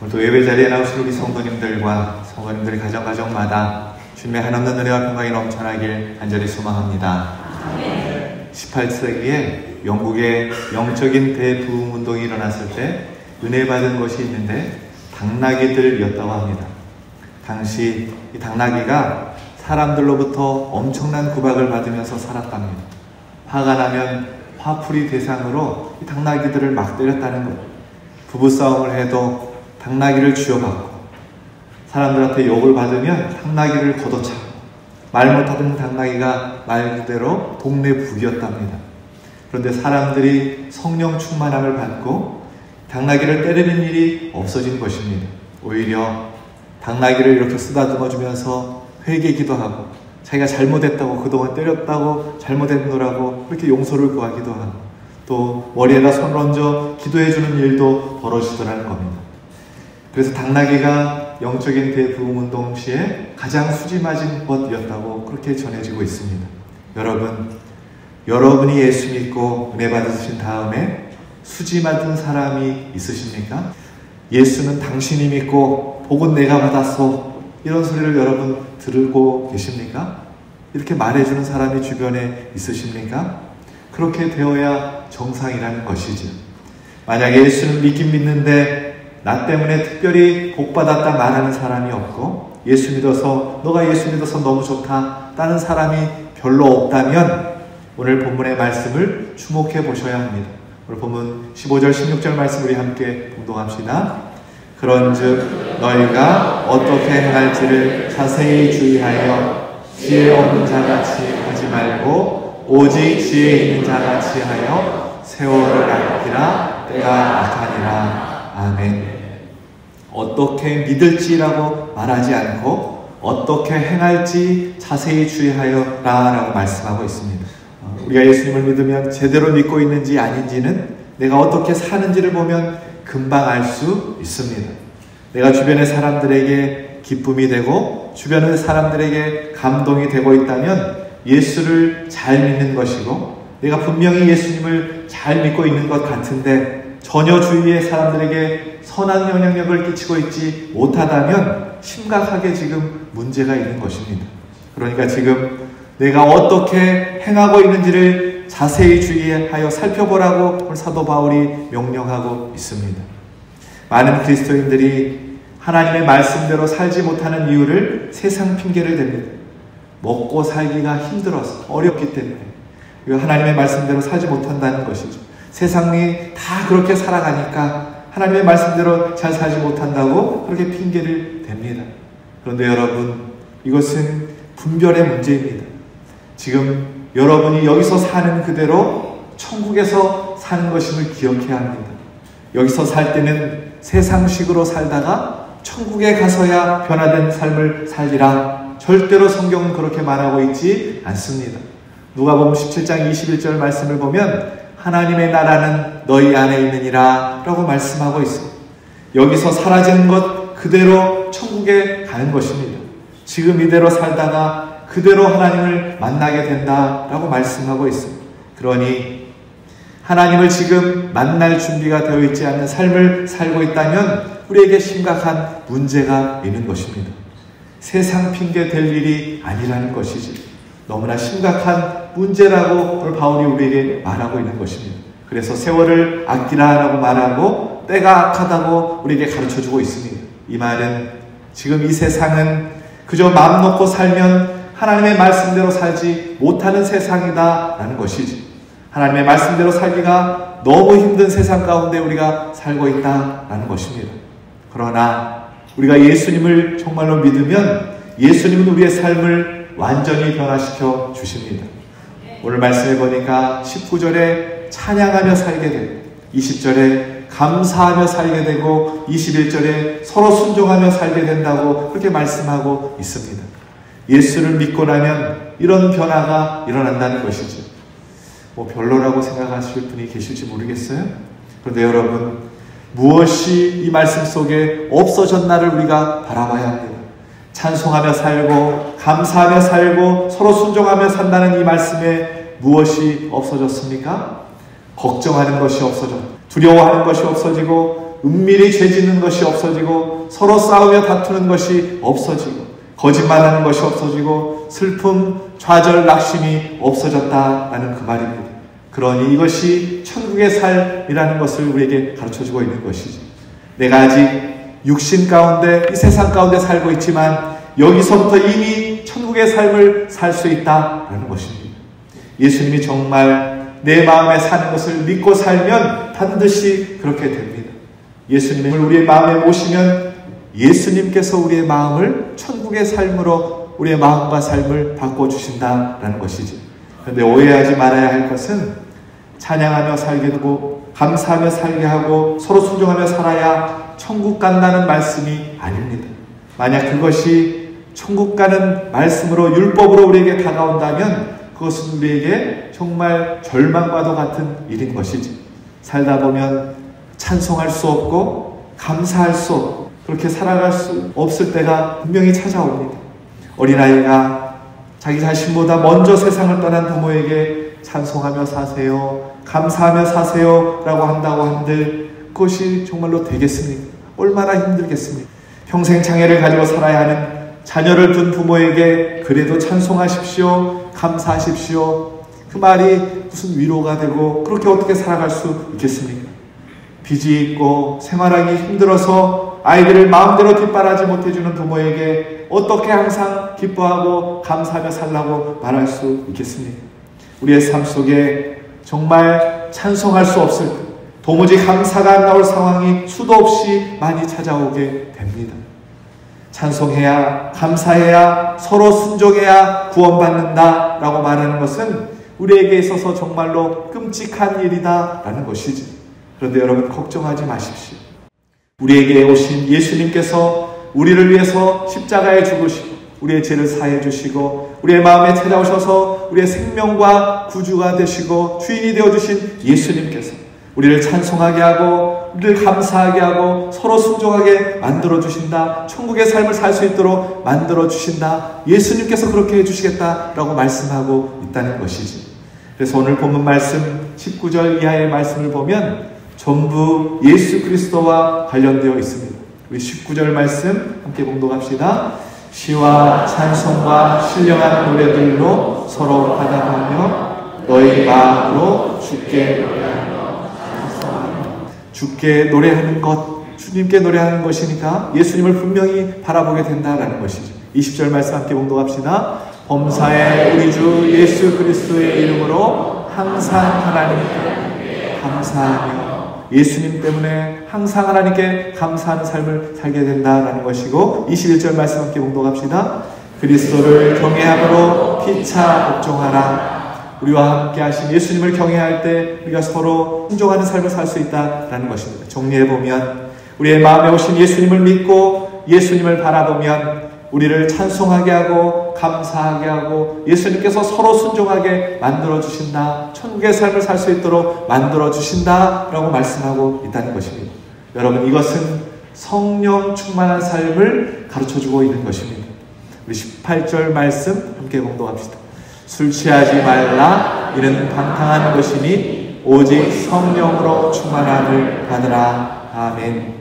오늘도 예배 자리에 나오신 우리 성도님들과 성도님들의 가정마다 주님의 한없는 은혜와 평강이 넘쳐나길 간절히 소망합니다. 18세기에 영국의 영적인 대부흥운동이 일어났을 때 은혜 받은 것이 있는데 당나귀들이었다고 합니다. 당시 이 당나귀가 사람들로부터 엄청난 구박을 받으면서 살았답니다. 화가 나면 화풀이 대상으로 이 당나귀들을 막 때렸다는 것. 부부싸움을 해도 당나귀를 쥐어박고, 사람들한테 욕을 받으면 당나귀를 걷어차고, 말 못하던 당나귀가 말 그대로 동네 북이었답니다. 그런데 사람들이 성령 충만함을 받고 당나귀를 때리는 일이 없어진 것입니다. 오히려 당나귀를 이렇게 쓰다듬어 주면서 회개 기도하고, 자기가 잘못했다고, 그동안 때렸다고, 잘못했노라고 그렇게 용서를 구하기도 하고, 또 머리에다 손을 얹어 기도해 주는 일도 벌어지더라는 겁니다. 그래서 당나귀가 영적인 대부흥운동 시에 가장 수지맞은 것이었다고 그렇게 전해지고 있습니다. 여러분이 예수 믿고 은혜 받으신 다음에 수지맞은 사람이 있으십니까? 예수는 당신이 믿고 복은 내가 받았소, 이런 소리를 여러분 들고 계십니까? 이렇게 말해주는 사람이 주변에 있으십니까? 그렇게 되어야 정상이라는 것이죠. 만약에 예수를 믿긴 믿는데 나 때문에 특별히 복받았다 말하는 사람이 없고, 예수 믿어서 너가 예수 믿어서 너무 좋다 다는 사람이 별로 없다면 오늘 본문의 말씀을 주목해 보셔야 합니다. 오늘 본문 15절 16절 말씀 우리 함께 봉독합시다. 그런즉 너희가 어떻게 행할지를 자세히 주의하여 지혜 없는 자같이 하지 말고 오직 지혜 있는 자같이 하여 세월을 아끼라. 때가 악하니라. 아멘. 어떻게 믿을지라고 말하지 않고 어떻게 행할지 자세히 주의하여라 라고 말씀하고 있습니다. 우리가 예수님을 믿으면 제대로 믿고 있는지 아닌지는 내가 어떻게 사는지를 보면 금방 알 수 있습니다. 내가 주변의 사람들에게 기쁨이 되고 주변의 사람들에게 감동이 되고 있다면 예수를 잘 믿는 것이고, 내가 분명히 예수님을 잘 믿고 있는 것 같은데 전혀 주위의 사람들에게 선한 영향력을 끼치고 있지 못하다면 심각하게 지금 문제가 있는 것입니다. 그러니까 지금 내가 어떻게 행하고 있는지를 자세히 주의하여 살펴보라고 오늘 사도 바울이 명령하고 있습니다. 많은 그리스도인들이 하나님의 말씀대로 살지 못하는 이유를 세상 핑계를 댑니다. 먹고 살기가 힘들어서, 어렵기 때문에 하나님의 말씀대로 살지 못한다는 것이죠. 세상이 다 그렇게 살아가니까 하나님의 말씀대로 잘 살지 못한다고 그렇게 핑계를 댑니다. 그런데 여러분, 이것은 분별의 문제입니다. 지금 여러분이 여기서 사는 그대로 천국에서 사는 것임을 기억해야 합니다. 여기서 살 때는 세상식으로 살다가 천국에 가서야 변화된 삶을 살리라. 절대로 성경은 그렇게 말하고 있지 않습니다. 누가복음 17장 21절 말씀을 보면 하나님의 나라는 너희 안에 있느니라 라고 말씀하고 있습니다. 여기서 사라지는 것 그대로 천국에 가는 것입니다. 지금 이대로 살다가 그대로 하나님을 만나게 된다라고 말씀하고 있습니다. 그러니 하나님을 지금 만날 준비가 되어 있지 않은 삶을 살고 있다면 우리에게 심각한 문제가 있는 것입니다. 세상 핑계 댈 일이 아니라는 것이지 너무나 심각한 문제라고 오늘 바울이 우리에게 말하고 있는 것입니다. 그래서 세월을 아끼라라고 말하고 때가 악하다고 우리에게 가르쳐주고 있습니다. 이 말은 지금 이 세상은 그저 마음 놓고 살면 하나님의 말씀대로 살지 못하는 세상이다라는 것이지, 하나님의 말씀대로 살기가 너무 힘든 세상 가운데 우리가 살고 있다라는 것입니다. 그러나 우리가 예수님을 정말로 믿으면 예수님은 우리의 삶을 완전히 변화시켜 주십니다. 오늘 말씀해 보니까 19절에 찬양하며 살게 되고, 20절에 감사하며 살게 되고, 21절에 서로 순종하며 살게 된다고 그렇게 말씀하고 있습니다. 예수를 믿고 나면 이런 변화가 일어난다는 것이죠. 별로라고 생각하실 분이 계실지 모르겠어요. 그런데 여러분, 무엇이 이 말씀 속에 없어졌나를 우리가 바라봐야 합니다. 찬송하며 살고 감사하며 살고 서로 순종하며 산다는 이 말씀에 무엇이 없어졌습니까? 걱정하는 것이 없어졌고, 두려워하는 것이 없어지고, 은밀히 죄짓는 것이 없어지고 서로 싸우며 다투는 것이 없어지고 거짓말하는 것이 없어지고 슬픔, 좌절, 낙심이 없어졌다라는 그 말입니다. 그러니 이것이 천국의 삶이라는 것을 우리에게 가르쳐주고 있는 것이지. 내가 아직 육신 가운데 이 세상 가운데 살고 있지만 여기서부터 이미 천국의 삶을 살 수 있다라는 것입니다. 예수님이 정말 내 마음에 사는 것을 믿고 살면 반드시 그렇게 됩니다. 예수님을 우리의 마음에 모시면 예수님께서 우리의 마음을 천국의 삶으로 우리의 마음과 삶을 바꿔주신다라는 것이지. 그런데 오해하지 말아야 할 것은 찬양하며 살게 되고 감사하며 살게 하고 서로 순종하며 살아야 천국 간다는 말씀이 아닙니다. 만약 그것이 천국 가는 말씀으로 율법으로 우리에게 다가온다면 그것은 우리에게 정말 절망과도 같은 일인 것이지. 살다 보면 찬송할 수 없고 감사할 수 없고 그렇게 살아갈 수 없을 때가 분명히 찾아옵니다. 어린아이가 자기 자신보다 먼저 세상을 떠난 부모에게 찬송하며 사세요, 감사하며 사세요 라고 한다고 한들 그것이 정말로 되겠습니까? 얼마나 힘들겠습니까? 평생 장애를 가지고 살아야 하는 자녀를 둔 부모에게 그래도 찬송하십시오, 감사하십시오, 그 말이 무슨 위로가 되고 그렇게 어떻게 살아갈 수 있겠습니까? 빚이 있고 생활하기 힘들어서 아이들을 마음대로 뒷바라지 못해주는 부모에게 어떻게 항상 기뻐하고 감사하며 살라고 말할 수 있겠습니까? 우리의 삶 속에 정말 찬송할 수 없을 때 도무지 감사가 안 나올 상황이 수도 없이 많이 찾아오게 됩니다. 찬송해야, 감사해야, 서로 순종해야 구원받는다 라고 말하는 것은 우리에게 있어서 정말로 끔찍한 일이다 라는 것이지. 그런데 여러분 걱정하지 마십시오. 우리에게 오신 예수님께서 우리를 위해서 십자가에 죽으시고 우리의 죄를 사해 주시고 우리의 마음에 찾아오셔서 우리의 생명과 구주가 되시고 주인이 되어주신 예수님께서 우리를 찬송하게 하고 우리를 감사하게 하고 서로 순종하게 만들어주신다. 천국의 삶을 살 수 있도록 만들어주신다. 예수님께서 그렇게 해주시겠다라고 말씀하고 있다는 것이지. 그래서 오늘 본문 말씀 19절 이하의 말씀을 보면 전부 예수 그리스도와 관련되어 있습니다. 우리 19절 말씀 함께 봉독합시다. 시와 찬송과 신령한 노래들로 서로 받아가며 너희 마음으로 주께 노래하는 주께 노래하는 것, 주님께 노래하는 것이니까 예수님을 분명히 바라보게 된다라는 것이죠. 20절 말씀 함께 봉독합시다. 범사에 우리 주 예수 그리스도의 이름으로 항상 하나님께 감사하며 예수님 때문에 항상 하나님께 감사하는 삶을 살게 된다라는 것이고 21절 말씀 함께 봉독합시다. 그리스도를 경외함으로 피차 복종하라. 우리와 함께 하신 예수님을 경외할 때 우리가 서로 순종하는 삶을 살 수 있다라는 것입니다. 정리해보면 우리의 마음에 오신 예수님을 믿고 예수님을 바라보면 우리를 찬송하게 하고 감사하게 하고 예수님께서 서로 순종하게 만들어주신다. 천국의 삶을 살 수 있도록 만들어주신다 라고 말씀하고 있다는 것입니다. 여러분 이것은 성령 충만한 삶을 가르쳐주고 있는 것입니다. 우리 18절 말씀 함께 봉독합시다. 술 취하지 말라. 이는 방탕한 것이니 오직 성령으로 충만함을 받으라. 아멘.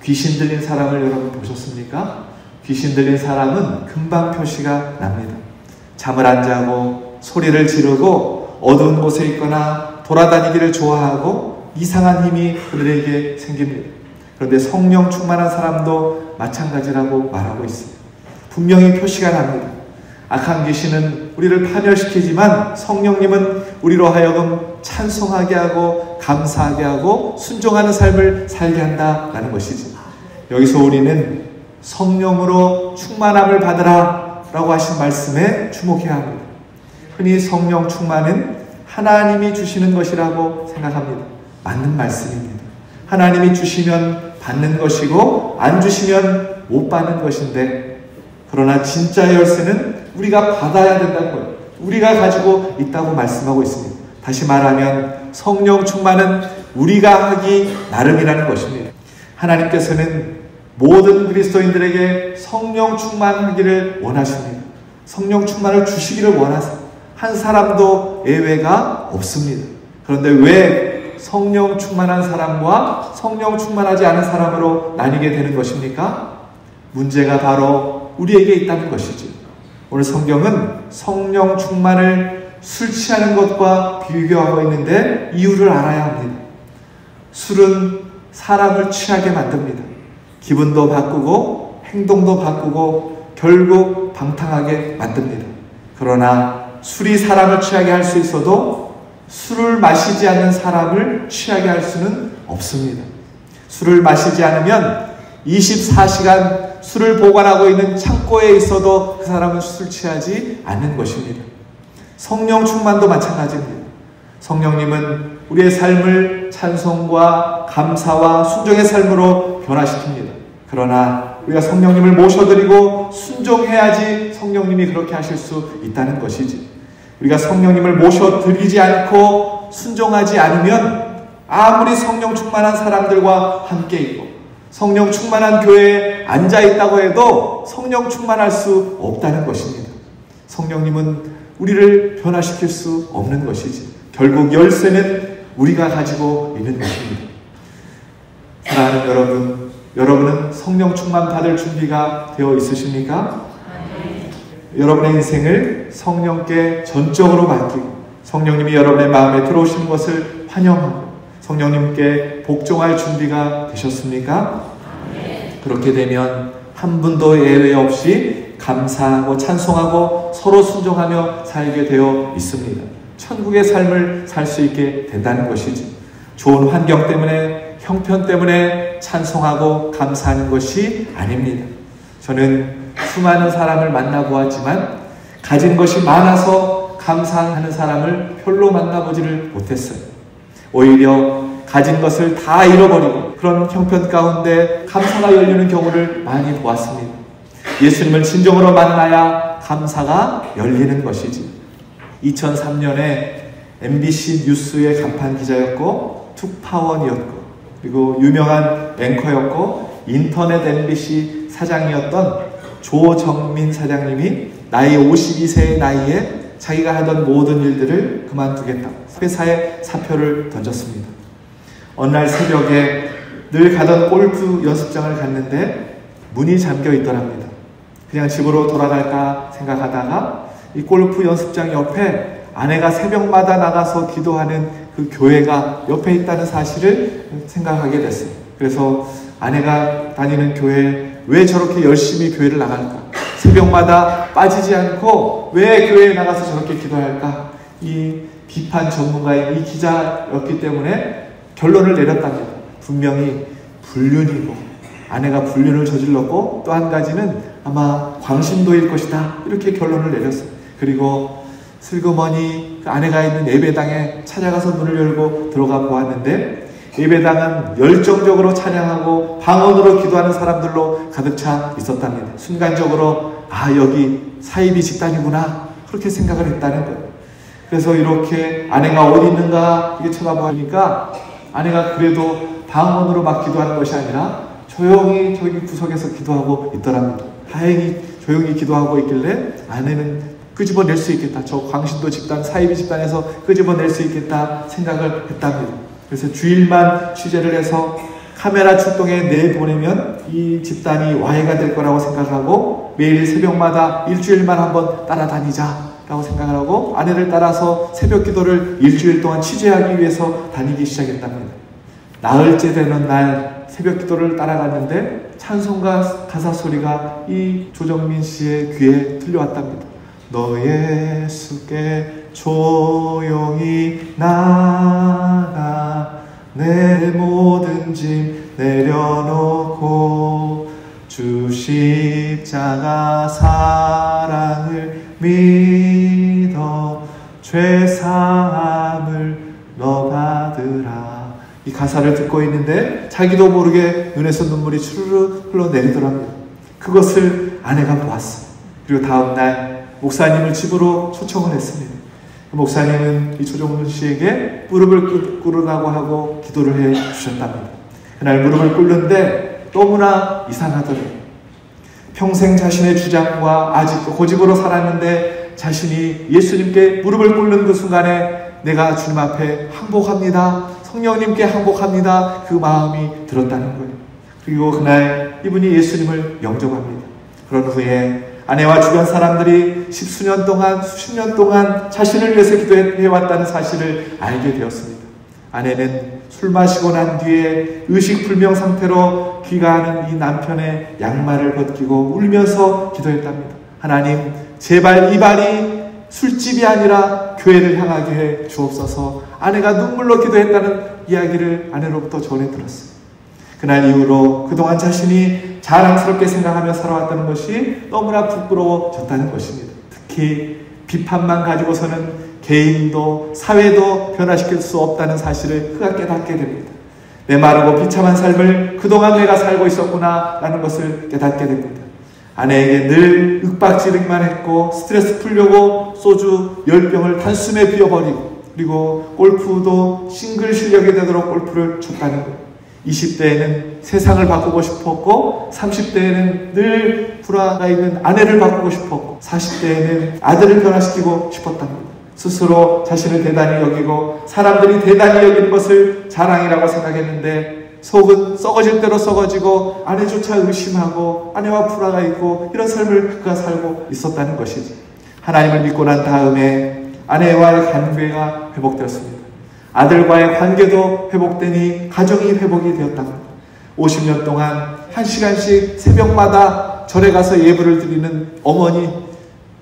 귀신 들린 사람을 여러분 보셨습니까? 귀신 들린 사람은 금방 표시가 납니다. 잠을 안 자고 소리를 지르고 어두운 곳에 있거나 돌아다니기를 좋아하고 이상한 힘이 그들에게 생깁니다. 그런데 성령 충만한 사람도 마찬가지라고 말하고 있습니다. 분명히 표시가 납니다. 악한 귀신은 우리를 파멸시키지만 성령님은 우리로 하여금 찬송하게 하고 감사하게 하고 순종하는 삶을 살게 한다라는 것이지. 여기서 우리는 성령으로 충만함을 받으라 라고 하신 말씀에 주목해야 합니다. 흔히 성령 충만은 하나님이 주시는 것이라고 생각합니다. 맞는 말씀입니다. 하나님이 주시면 받는 것이고 안 주시면 못 받는 것인데 그러나 진짜 열쇠는 우리가 받아야 된다는 거예요. 우리가 가지고 있다고 말씀하고 있습니다. 다시 말하면 성령 충만은 우리가 하기 나름이라는 것입니다. 하나님께서는 모든 그리스도인들에게 성령 충만하기를 원하십니다. 성령 충만을 주시기를 원하세요. 한 사람도 예외가 없습니다. 그런데 왜 성령 충만한 사람과 성령 충만하지 않은 사람으로 나뉘게 되는 것입니까? 문제가 바로 우리에게 있다는 것이죠. 오늘 성경은 성령 충만을 술 취하는 것과 비교하고 있는데 이유를 알아야 합니다. 술은 사람을 취하게 만듭니다. 기분도 바꾸고 행동도 바꾸고 결국 방탕하게 만듭니다. 그러나 술이 사람을 취하게 할 수 있어도 술을 마시지 않는 사람을 취하게 할 수는 없습니다. 술을 마시지 않으면 24시간 술을 보관하고 있는 창고에 있어도 그 사람은 술 취하지 않는 것입니다. 성령 충만도 마찬가지입니다. 성령님은 우리의 삶을 찬송과 감사와 순종의 삶으로 변화시킵니다. 그러나 우리가 성령님을 모셔드리고 순종해야지 성령님이 그렇게 하실 수 있다는 것이지. 우리가 성령님을 모셔드리지 않고 순종하지 않으면 아무리 성령 충만한 사람들과 함께 있고 성령 충만한 교회에 앉아있다고 해도 성령 충만할 수 없다는 것입니다. 성령님은 우리를 변화시킬 수 없는 것이지. 결국 열쇠는 우리가 가지고 있는 것입니다. 사랑하는 여러분, 여러분은 성령 충만 받을 준비가 되어 있으십니까? 여러분의 인생을 성령께 전적으로 맡기고 성령님이 여러분의 마음에 들어오시는 것을 환영하고 성령님께 복종할 준비가 되셨습니까? 그렇게 되면 한 분도 예외 없이 감사하고 찬송하고 서로 순종하며 살게 되어 있습니다. 천국의 삶을 살 수 있게 된다는 것이지. 좋은 환경 때문에 형편 때문에 찬송하고 감사하는 것이 아닙니다. 저는 수많은 사람을 만나보았지만 가진 것이 많아서 감사하는 사람을 별로 만나보지를 못했어요. 오히려 가진 것을 다 잃어버리고 그런 형편 가운데 감사가 열리는 경우를 많이 보았습니다. 예수님을 진정으로 만나야 감사가 열리는 것이지. 2003년에 MBC 뉴스의 간판 기자였고 특파원이었고 그리고 유명한 앵커였고 인터넷 MBC 사장이었던 조정민 사장님이 나이 52세의 나이에 자기가 하던 모든 일들을 그만두겠다고 회사에 사표를 던졌습니다. 어느 날 새벽에 늘 가던 골프 연습장을 갔는데 문이 잠겨 있더랍니다. 그냥 집으로 돌아갈까 생각하다가 이 골프 연습장 옆에 아내가 새벽마다 나가서 기도하는 그 교회가 옆에 있다는 사실을 생각하게 됐어요. 그래서 아내가 다니는 교회에 왜 저렇게 열심히 교회를 나갈까? 새벽마다 빠지지 않고 왜 교회에 나가서 저렇게 기도할까? 이 비판 전문가인 이 기자였기 때문에 결론을 내렸답니다. 분명히 불륜이고 아내가 불륜을 저질렀고 또 한 가지는 아마 광신도일 것이다. 이렇게 결론을 내렸어요. 그리고 슬그머니 그 아내가 있는 예배당에 찾아가서 문을 열고 들어가 보았는데 예배당은 열정적으로 찬양하고 방언으로 기도하는 사람들로 가득 차 있었답니다. 순간적으로 여기 사이비 집단이구나 그렇게 생각을 했다는 거예요. 그래서 이렇게 아내가 어디 있는가 이렇게 쳐다보니까 아내가 그래도 방언으로 막 기도하는 것이 아니라 조용히 저기 구석에서 기도하고 있더랍니다. 다행히 조용히 기도하고 있길래 아내는 끄집어낼 수 있겠다. 저 광신도 집단, 사이비 집단에서 끄집어낼 수 있겠다 생각을 했답니다. 그래서 주일만 취재를 해서 카메라 출동에 내보내면 이 집단이 와해가 될 거라고 생각하고 매일 새벽마다 일주일만 한번 따라다니자 라고 생각을 하고 아내를 따라서 새벽 기도를 일주일 동안 취재하기 위해서 다니기 시작했답니다. 나흘째 되는 날 새벽 기도를 따라갔는데 찬송가 가사 소리가 이 조정민 씨의 귀에 들려왔답니다. 너 예수께 조용히 나가 내 모든 짐 내려놓고 주 십자가 사랑을 믿어 죄사함을 너 받으라. 이 가사를 듣고 있는데 자기도 모르게 눈에서 눈물이 주르르 흘러내리더랍니다. 그것을 아내가 보았어요. 그리고 다음날 목사님을 집으로 초청을 했습니다. 목사님은 이 조정문 씨에게 무릎을 꿇으라고 하고 기도를 해 주셨답니다. 그날 무릎을 꿇는데 너무나 이상하더래요. 평생 자신의 주장과 아직도 고집으로 살았는데 자신이 예수님께 무릎을 꿇는 그 순간에 내가 주님 앞에 항복합니다. 성령님께 항복합니다. 그 마음이 들었다는 거예요. 그리고 그날 이분이 예수님을 영접합니다. 그런 후에 아내와 주변 사람들이 십수년 동안, 수십 년 동안 자신을 위해서 기도해왔다는 사실을 알게 되었습니다. 아내는 술 마시고 난 뒤에 의식불명 상태로 귀가하는 이 남편의 양말을 벗기고 울면서 기도했답니다. 하나님, 제발 이 발이 술집이 아니라 교회를 향하게 해 주옵소서. 아내가 눈물로 기도했다는 이야기를 아내로부터 전해 들었어요. 그날 이후로 그동안 자신이 자랑스럽게 생각하며 살아왔다는 것이 너무나 부끄러워졌다는 것입니다. 특히 비판만 가지고서는 개인도 사회도 변화시킬 수 없다는 사실을 그가 깨닫게 됩니다. 메마르고 비참한 삶을 그동안 내가 살고 있었구나 라는 것을 깨닫게 됩니다. 아내에게 늘 윽박지르기만 했고 스트레스 풀려고 소주 10병을 단숨에 비워버리고 그리고 골프도 싱글 실력이 되도록 골프를 쳤다는 거예요. 20대에는 세상을 바꾸고 싶었고 30대에는 늘 불화가 있는 아내를 바꾸고 싶었고 40대에는 아들을 변화시키고 싶었답니다. 스스로 자신을 대단히 여기고 사람들이 대단히 여기는 것을 자랑이라고 생각했는데 속은 썩어질 대로 썩어지고 아내조차 의심하고 아내와 불화가 있고 이런 삶을 그가 살고 있었다는 것이지. 하나님을 믿고 난 다음에 아내와의 관계가 회복되었습니다. 아들과의 관계도 회복되니 가정이 회복이 되었답니다. 50년 동안 1시간씩 새벽마다 절에 가서 예불을 드리는 어머니,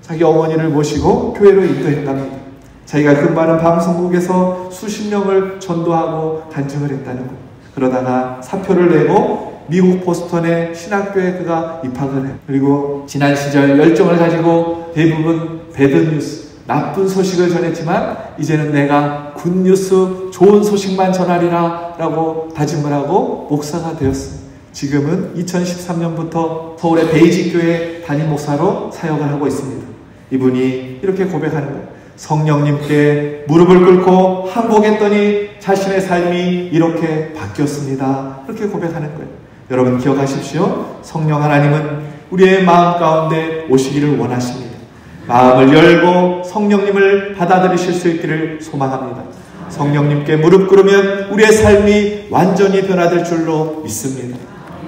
자기 어머니를 모시고 교회로 인도했답니다. 자기가 근무하는 방송국에서 수십 명을 전도하고 간증을 했다는 것. 그러다가 사표를 내고 미국 보스턴의 신학교에 그가 입학을 해요. 그리고 지난 시절 열정을 가지고 대부분 배드뉴스, 나쁜 소식을 전했지만 이제는 내가 굿뉴스, 좋은 소식만 전하리라 라고 다짐을 하고 목사가 되었습니다. 지금은 2013년부터 서울의 베이직 교회 담임 목사로 사역을 하고 있습니다. 이분이 이렇게 고백하는 거예요. 성령님께 무릎을 꿇고 항복했더니 자신의 삶이 이렇게 바뀌었습니다. 그렇게 고백하는 거예요. 여러분 기억하십시오. 성령 하나님은 우리의 마음 가운데 오시기를 원하십니다. 마음을 열고 성령님을 받아들이실 수 있기를 소망합니다. 성령님께 무릎 꿇으면 우리의 삶이 완전히 변화될 줄로 믿습니다.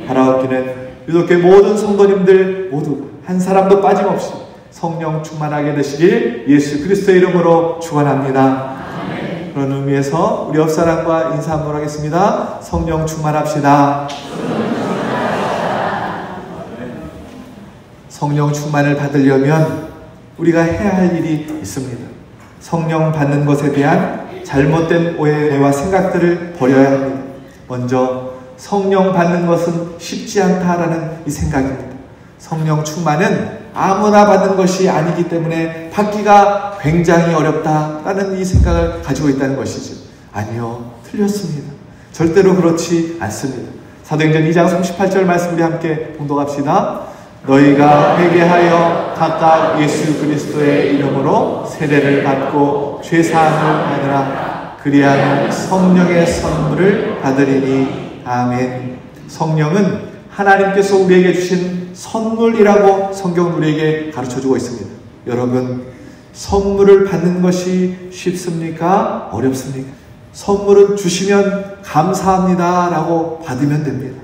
하나님께는 유독교회 모든 성도님들 모두 한 사람도 빠짐없이 성령 충만하게 되시길 예수 그리스도의 이름으로 축원합니다. 그런 의미에서 우리 옆사람과 인사 한번 하겠습니다. 성령 충만합시다. 성령 충만을 받으려면 우리가 해야 할 일이 있습니다. 성령 받는 것에 대한 잘못된 오해와 생각들을 버려야 합니다. 먼저 성령 받는 것은 쉽지 않다라는 이 생각입니다. 성령 충만은 아무나 받는 것이 아니기 때문에 받기가 굉장히 어렵다라는 이 생각을 가지고 있다는 것이죠. 아니요, 틀렸습니다. 절대로 그렇지 않습니다. 사도행전 2장 38절 말씀 우리 함께 봉독합시다. 너희가 회개하여 각각 예수 그리스도의 이름으로 세례를 받고 죄사함을 받으라. 그리하면 성령의 선물을 받으리니. 아멘. 성령은 하나님께서 우리에게 주신 선물이라고 성경은 우리에게 가르쳐주고 있습니다. 여러분, 선물을 받는 것이 쉽습니까? 어렵습니까? 선물은 주시면 감사합니다 라고 받으면 됩니다.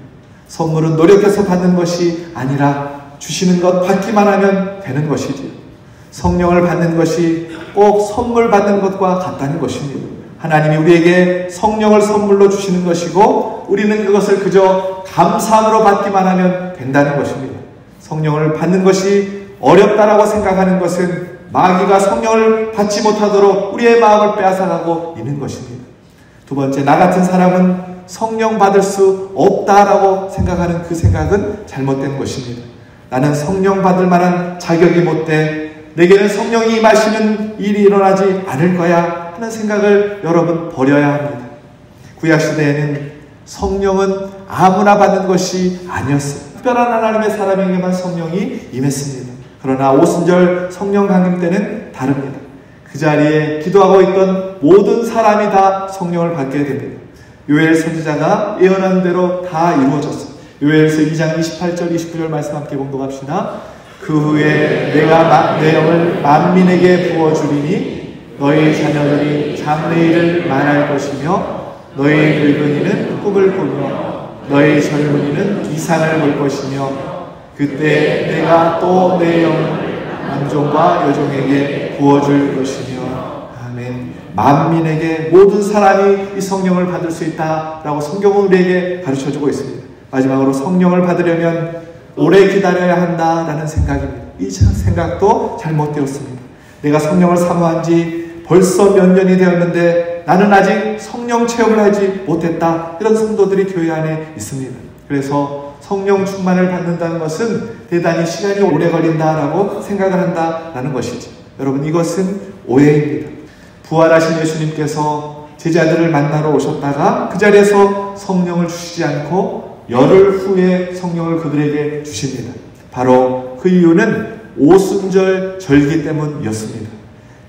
선물은 노력해서 받는 것이 아니라 주시는 것 받기만 하면 되는 것이지요. 성령을 받는 것이 꼭 선물 받는 것과 같다는 것입니다. 하나님이 우리에게 성령을 선물로 주시는 것이고 우리는 그것을 그저 감사함으로 받기만 하면 된다는 것입니다. 성령을 받는 것이 어렵다라고 생각하는 것은 마귀가 성령을 받지 못하도록 우리의 마음을 빼앗아가고 있는 것입니다. 두 번째, 나 같은 사람은 성령 받을 수 없다라고 생각하는 그 생각은 잘못된 것입니다. 나는 성령 받을 만한 자격이 못 돼. 내게는 성령이 임하시는 일이 일어나지 않을 거야 하는 생각을 여러분 버려야 합니다. 구약시대에는 성령은 아무나 받는 것이 아니었어요. 특별한 하나님의 사람에게만 성령이 임했습니다. 그러나 오순절 성령 강림 때는 다릅니다. 그 자리에 기도하고 있던 모든 사람이 다 성령을 받게 됩니다. 요엘 선지자가 예언한 대로 다 이루어졌습니다. 요엘서 2장 28절 29절 말씀 함께 봉독합시다. 그 후에 내가 내 영을 만민에게 부어주리니 너희 자녀들이 장래일을 말할 것이며 너희 늙은이는 꿈을 꾸며 너희 젊은이는 이상을 볼 것이며 그때 내가 또 내 영을 남종과 여종에게 부어줄 것이며. 아멘. 만민에게 모든 사람이 이 성령을 받을 수 있다라고 성경은 우리에게 가르쳐주고 있습니다. 마지막으로 성령을 받으려면 오래 기다려야 한다라는 생각입니다. 이 생각도 잘못되었습니다. 내가 성령을 사모한 지 벌써 몇 년이 되었는데 나는 아직 성령 체험을 하지 못했다. 이런 성도들이 교회 안에 있습니다. 그래서 성령 충만을 받는다는 것은 대단히 시간이 오래 걸린다라고 생각을 한다라는 것이죠. 여러분, 이것은 오해입니다. 부활하신 예수님께서 제자들을 만나러 오셨다가 그 자리에서 성령을 주시지 않고 열흘 후에 성령을 그들에게 주십니다. 바로 그 이유는 오순절 절기 때문이었습니다.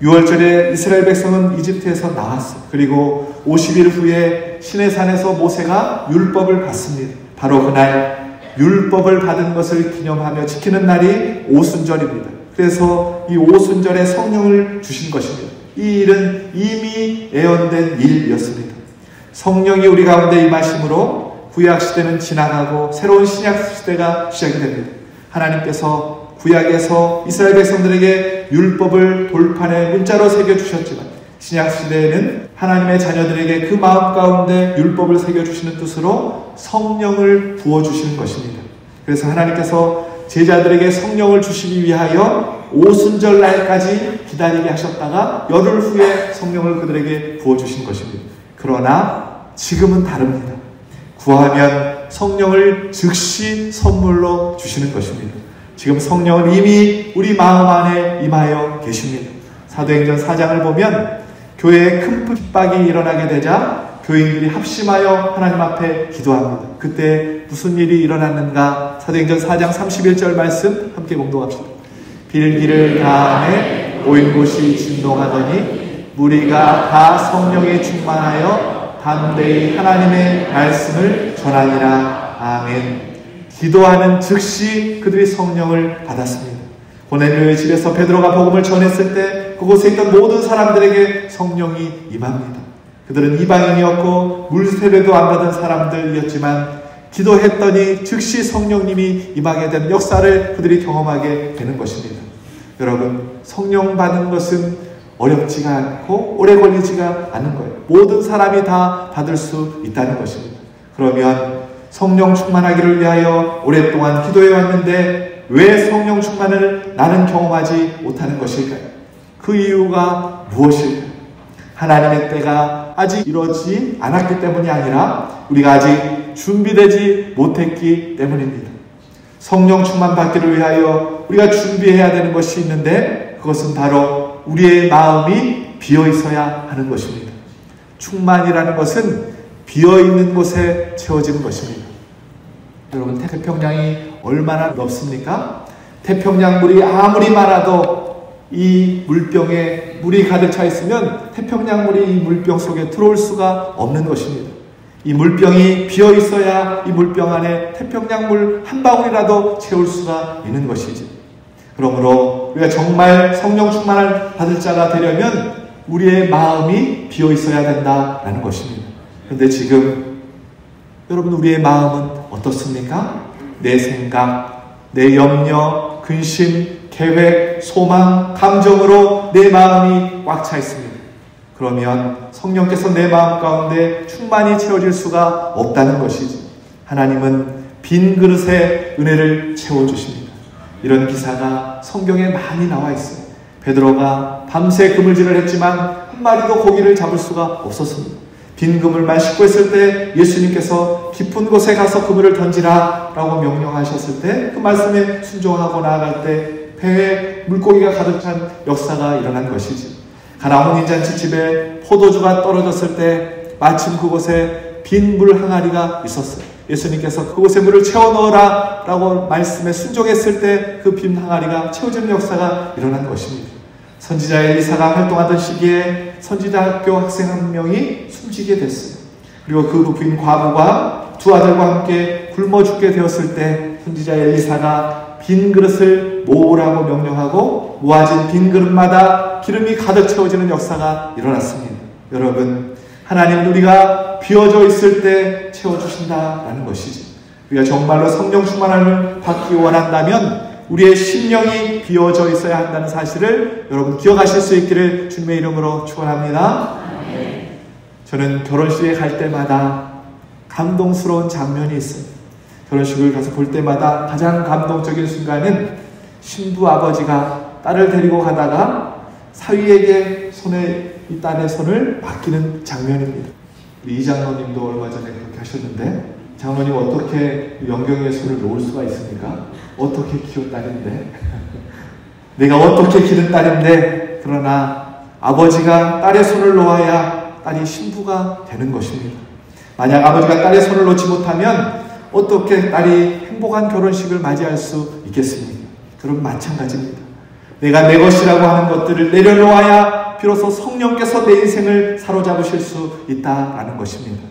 6월절에 이스라엘 백성은 이집트에서 나왔어요. 그리고 50일 후에 시내산에서 모세가 율법을 받습니다. 바로 그날 율법을 받은 것을 기념하며 지키는 날이 오순절입니다. 그래서 이 오순절에 성령을 주신 것입니다. 이 일은 이미 예언된 일이었습니다. 성령이 우리 가운데 임하심으로 구약시대는 지나가고 새로운 신약시대가 시작이 됩니다. 하나님께서 구약에서 이스라엘 백성들에게 율법을 돌판에 문자로 새겨주셨지만 신약시대에는 하나님의 자녀들에게 그 마음 가운데 율법을 새겨주시는 뜻으로 성령을 부어주시는 것입니다. 그래서 하나님께서 제자들에게 성령을 주시기 위하여 오순절 날까지 기다리게 하셨다가 열흘 후에 성령을 그들에게 부어주신 것입니다. 그러나 지금은 다릅니다. 구하면 성령을 즉시 선물로 주시는 것입니다. 지금 성령은 이미 우리 마음 안에 임하여 계십니다. 사도행전 4장을 보면 교회에 큰 핍박이 일어나게 되자 교인들이 합심하여 하나님 앞에 기도합니다. 그때 무슨 일이 일어났는가? 사도행전 4장 31절 말씀 함께 봉독합시다. 빌기를 다하매 모인 곳이 진동하더니 무리가 다 성령에 충만하여 담대히 하나님의 말씀을 전하니라. 아멘. 기도하는 즉시 그들이 성령을 받았습니다. 고넬료의 집에서 베드로가 복음을 전했을 때 그곳에 있던 모든 사람들에게 성령이 임합니다. 그들은 이방인이었고 물세례도 안 받은 사람들이었지만 기도했더니 즉시 성령님이 임하게 된 역사를 그들이 경험하게 되는 것입니다. 여러분, 성령 받는 것은 어렵지가 않고 오래 걸리지가 않은 거예요. 모든 사람이 다 받을 수 있다는 것입니다. 그러면 성령 충만하기를 위하여 오랫동안 기도해 왔는데 왜 성령 충만을 나는 경험하지 못하는 것일까요? 그 이유가 무엇일까요? 하나님의 때가 아직 이루어지지 않았기 때문이 아니라 우리가 아직 준비되지 못했기 때문입니다. 성령 충만 받기를 위하여 우리가 준비해야 되는 것이 있는데 그것은 바로 우리의 마음이 비어 있어야 하는 것입니다. 충만이라는 것은 비어있는 곳에 채워지는 것입니다. 여러분, 태평양이 얼마나 넓습니까? 태평양 물이 아무리 많아도 이 물병에 물이 가득 차 있으면 태평양 물이 이 물병 속에 들어올 수가 없는 것입니다. 이 물병이 비어 있어야 이 물병 안에 태평양 물 한 방울이라도 채울 수가 있는 것이지. 그러므로 우리가 정말 성령 충만을 받을 자가 되려면 우리의 마음이 비어 있어야 된다라는 것입니다. 그런데 지금 여러분, 우리의 마음은 어떻습니까? 내 생각, 내 염려, 근심, 계획, 소망, 감정으로 내 마음이 꽉 차 있습니다. 그러면 성령께서 내 마음 가운데 충만히 채워질 수가 없다는 것이지. 하나님은 빈 그릇에 은혜를 채워주십니다. 이런 기사가 성경에 많이 나와 있어요. 베드로가 밤새 그물질을 했지만 한 마리도 고기를 잡을 수가 없었습니다. 빈 그물만 싣고 있을 때 예수님께서 깊은 곳에 가서 그물을 던지라 라고 명령하셨을 때 그 말씀에 순종하고 나아갈 때 배에 물고기가 가득 찬 역사가 일어난 것이지. 가나안 혼인잔치집에 포도주가 떨어졌을 때 마침 그곳에 빈 물 항아리가 있었어요. 예수님께서 그곳에 물을 채워 넣어라 라고 말씀에 순종했을 때 그 빈 항아리가 채워지는 역사가 일어난 것입니다. 선지자 엘리사가 활동하던 시기에 선지자학교 학생 한 명이 숨지게 됐어요. 그리고 그 부인 과부가 두 아들과 함께 굶어 죽게 되었을 때 선지자 엘리사가 빈 그릇을 모으라고 명령하고 모아진 빈 그릇마다 기름이 가득 채워지는 역사가 일어났습니다. 여러분, 하나님은 우리가 비어져 있을 때 채워주신다라는 것이지. 우리가 정말로 성령 충만함을 받기 원한다면 우리의 심령이 비어져 있어야 한다는 사실을 여러분 기억하실 수 있기를 주님의 이름으로 축원합니다. 저는 결혼식에 갈 때마다 감동스러운 장면이 있어요. 결혼식을 가서 볼 때마다 가장 감동적인 순간은 신부 아버지가 딸을 데리고 가다가 사위에게 이 딸의 손을 맡기는 장면입니다. 우리 이 장로님도 얼마 전에 그렇게 하셨는데, 장로님 어떻게 영경이의 손을 놓을 수가 있습니까? 어떻게 키운 딸인데 내가 어떻게 기른 딸인데, 그러나 아버지가 딸의 손을 놓아야 딸이 신부가 되는 것입니다. 만약 아버지가 딸의 손을 놓지 못하면 어떻게 딸이 행복한 결혼식을 맞이할 수 있겠습니까? 그럼 마찬가지입니다. 내가 내 것이라고 하는 것들을 내려놓아야 비로소 성령께서 내 인생을 사로잡으실 수 있다라는 것입니다.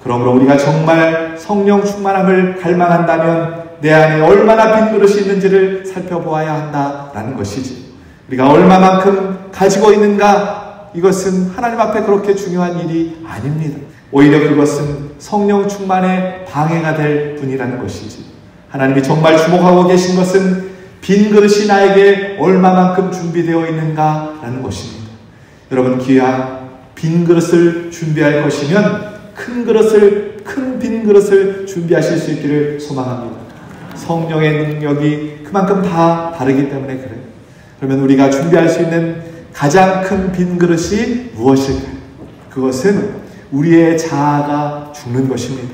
그러므로 우리가 정말 성령 충만함을 갈망한다면 내 안에 얼마나 빈 그릇이 있는지를 살펴보아야 한다라는 것이지. 우리가 얼마만큼 가지고 있는가, 이것은 하나님 앞에 그렇게 중요한 일이 아닙니다. 오히려 그것은 성령 충만의 방해가 될 뿐이라는 것이지. 하나님이 정말 주목하고 계신 것은 빈 그릇이 나에게 얼마만큼 준비되어 있는가라는 것입니다. 여러분, 귀한 빈 그릇을 준비할 것이면 큰 빈 그릇을 준비하실 수 있기를 소망합니다. 성령의 능력이 그만큼 다 다르기 때문에 그래요. 그러면 우리가 준비할 수 있는 가장 큰 빈 그릇이 무엇일까요? 그것은 우리의 자아가 죽는 것입니다.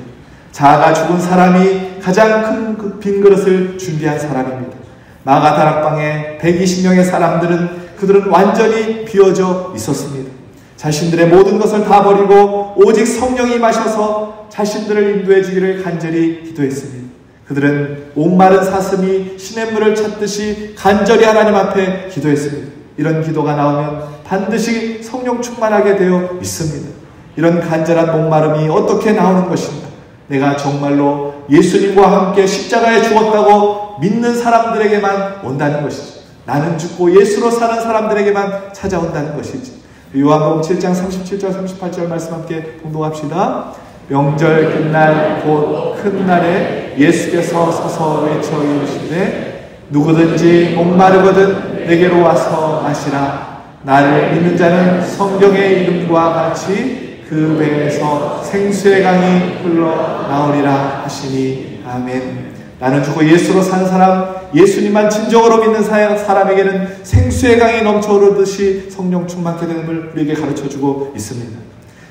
자아가 죽은 사람이 가장 큰 빈 그릇을 준비한 사람입니다. 마가 다락방에 120명의 사람들은 그들은 완전히 비어져 있었습니다. 자신들의 모든 것을 다 버리고 오직 성령이 임하셔서 자신들을 인도해 주기를 간절히 기도했습니다. 그들은 목마른 사슴이 시냇물을 찾듯이 간절히 하나님 앞에 기도했습니다. 이런 기도가 나오면 반드시 성령 충만하게 되어 있습니다. 이런 간절한 목마름이 어떻게 나오는 것인가? 내가 정말로 예수님과 함께 십자가에 죽었다고 믿는 사람들에게만 온다는 것이지. 나는 죽고 예수로 사는 사람들에게만 찾아온다는 것이지. 요한복음 7장 37절 38절 말씀 함께 봉독합시다. 명절 끝날 곧 큰 날에 예수께서 서서 외쳐 이르시되 누구든지 목마르거든 내게로 와서 마시라. 나를 믿는 자는 성경의 이름과 같이 그 배에서 생수의 강이 흘러나오리라 하시니 아멘. 나는 죽고 예수로 산 사람, 예수님만 진정으로 믿는 사람에게는 생수의 강이 넘쳐오르듯이 성령 충만케 되는 우리에게 가르쳐주고 있습니다.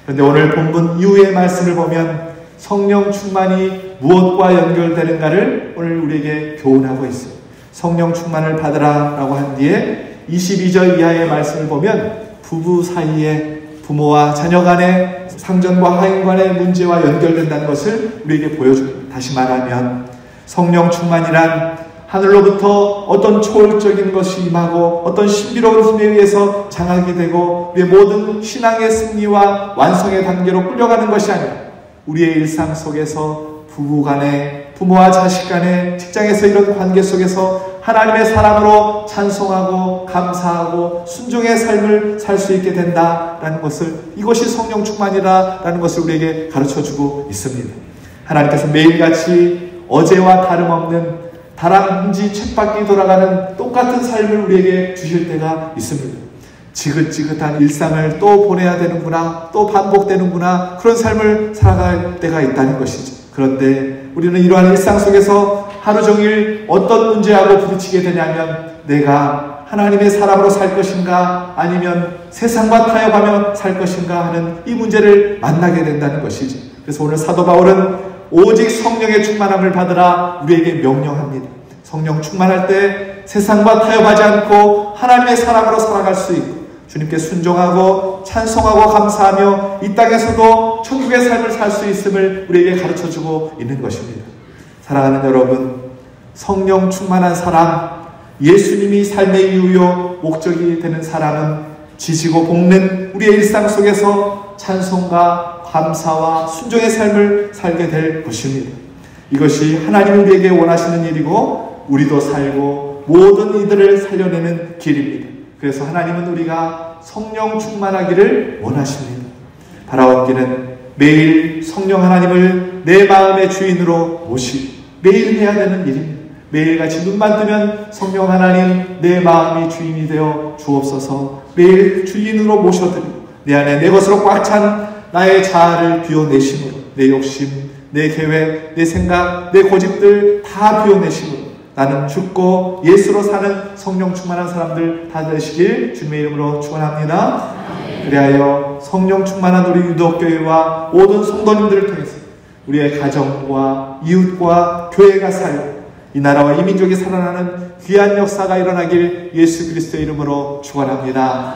그런데 오늘 본문 이후의 말씀을 보면 성령 충만이 무엇과 연결되는가를 오늘 우리에게 교훈하고 있어요. 성령 충만을 받으라 라고 한 뒤에 22절 이하의 말씀을 보면 부부 사이에 부모와 자녀 간의 상전과 하인 간의 문제와 연결된다는 것을 우리에게 보여줍니다. 다시 말하면 성령 충만이란 하늘로부터 어떤 초월적인 것이 임하고 어떤 신비로운 힘에 의해서 장악이 되고 우리의 모든 신앙의 승리와 완성의 단계로 끌려가는 것이 아니라 우리의 일상 속에서 부부간에, 부모와 자식간에, 직장에서 이런 관계 속에서 하나님의 사람으로 찬송하고 감사하고 순종의 삶을 살 수 있게 된다라는 것을, 이것이 성령 충만이라는 것을 우리에게 가르쳐주고 있습니다. 하나님께서 매일같이 어제와 다름없는 다람쥐 쳇바퀴 돌아가는 똑같은 삶을 우리에게 주실 때가 있습니다. 지긋지긋한 일상을 또 보내야 되는구나, 또 반복되는구나, 그런 삶을 살아갈 때가 있다는 것이죠. 그런데 우리는 이러한 일상 속에서 하루 종일 어떤 문제하고 부딪히게 되냐면 내가 하나님의 사람으로 살 것인가 아니면 세상과 타협하며 살 것인가 하는 이 문제를 만나게 된다는 것이죠. 그래서 오늘 사도 바울은 오직 성령의 충만함을 받으라 우리에게 명령합니다. 성령 충만할 때 세상과 타협하지 않고 하나님의 사람으로 살아갈 수 있고 주님께 순종하고 찬송하고 감사하며 이 땅에서도 천국의 삶을 살 수 있음을 우리에게 가르쳐주고 있는 것입니다. 사랑하는 여러분, 성령 충만한 사람, 예수님이 삶의 이유요 목적이 되는 사람은 지지고 볶는 우리의 일상 속에서 찬송과 감사와 순종의 삶을 살게 될 것입니다. 이것이 하나님이 우리에게 원하시는 일이고 우리도 살고 모든 이들을 살려내는 길입니다. 그래서 하나님은 우리가 성령 충만하기를 원하십니다. 바라옵기는 매일 성령 하나님을 내 마음의 주인으로 모시고 매일 해야 되는 일입니다. 매일같이 눈만 뜨면 성령 하나님 내 마음이 주인이 되어 주옵소서. 매일 주인으로 모셔드리고 내 안에 내 것으로 꽉 찬 나의 자아를 비워내심으로 내 욕심, 내 계획, 내 생각, 내 고집들 다 비워내심으로 나는 죽고 예수로 사는 성령 충만한 사람들 다 되시길 주님의 이름으로 축원합니다. 그리하여 성령 충만한 우리 유독교회와 모든 성도님들을 통해서 우리의 가정과 이웃과 교회가 살고 이 나라와 이 민족이 살아나는 귀한 역사가 일어나길 예수 그리스도의 이름으로 축원합니다.